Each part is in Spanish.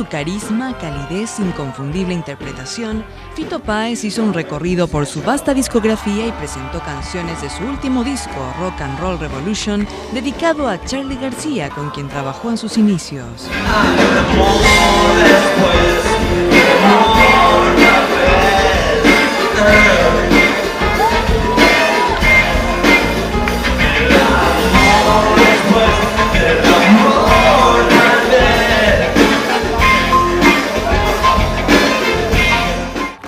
su carisma, calidez, inconfundible interpretación, Fito Páez hizo un recorrido por su vasta discografía y presentó canciones de su último disco, Rock and Roll Revolution, dedicado a Charly García, con quien trabajó en sus inicios.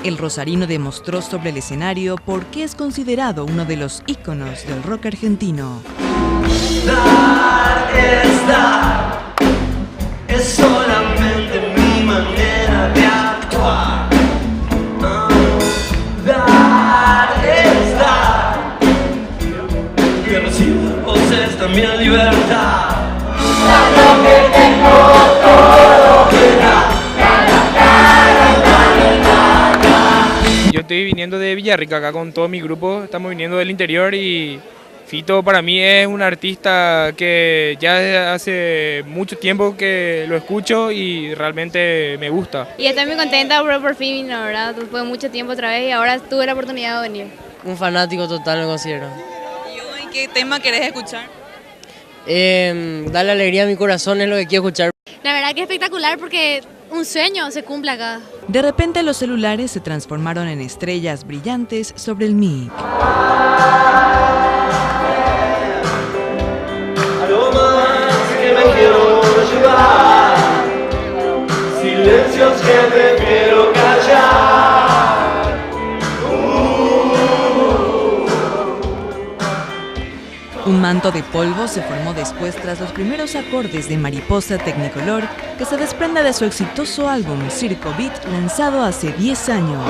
El rosarino demostró sobre el escenario por qué es considerado uno de los íconos del rock argentino. Dar es solamente mi manera de actuar. Dar es dar. Que recibamos esta mi libertad. Lo que tengo todo será. Yo estoy viniendo de Villarrica acá con todo mi grupo, estamos viniendo del interior y Fito para mí es un artista que ya desde hace mucho tiempo que lo escucho y realmente me gusta. Y estoy muy contenta por fin, la verdad, después de mucho tiempo otra vez y ahora tuve la oportunidad de venir. Un fanático total me considero. ¿Y hoy qué tema querés escuchar? Darle alegría a mi corazón es lo que quiero escuchar. La verdad que es espectacular porque un sueño se cumple acá. De repente los celulares se transformaron en estrellas brillantes sobre el mic. Aromas que me quiero llevar, silencios que prefiero callar. Un manto de polvo se formó después tras los primeros acordes de Mariposa Technicolor, que se desprende de su exitoso álbum Circo Beat, lanzado hace 10 años.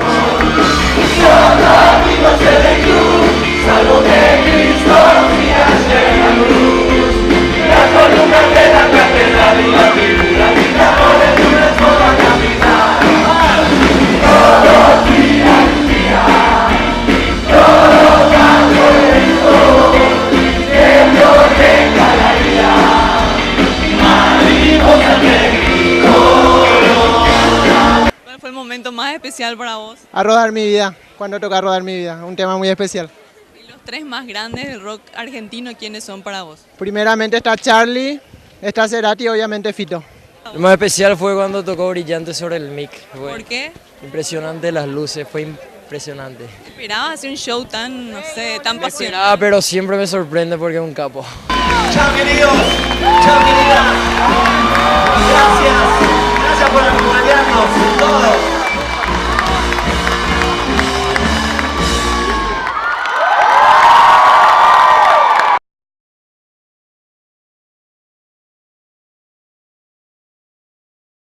¿Cuál fue el momento más especial para vos? A rodar mi vida, cuando toca rodar mi vida, un tema muy especial. Y los tres más grandes del rock argentino, ¿quiénes son para vos? Primeramente está Charly, está Cerati y obviamente Fito. Lo más especial fue cuando tocó Brillante sobre el mic. Fue ¿Por qué? impresionante las luces, fue impresionante. ¿Esperabas hacer un show tan, no sé, tan Me pasional? esperaba, pero siempre me sorprende porque es un capo. Chao queridos, chao queridas. Gracias por acompañarnos.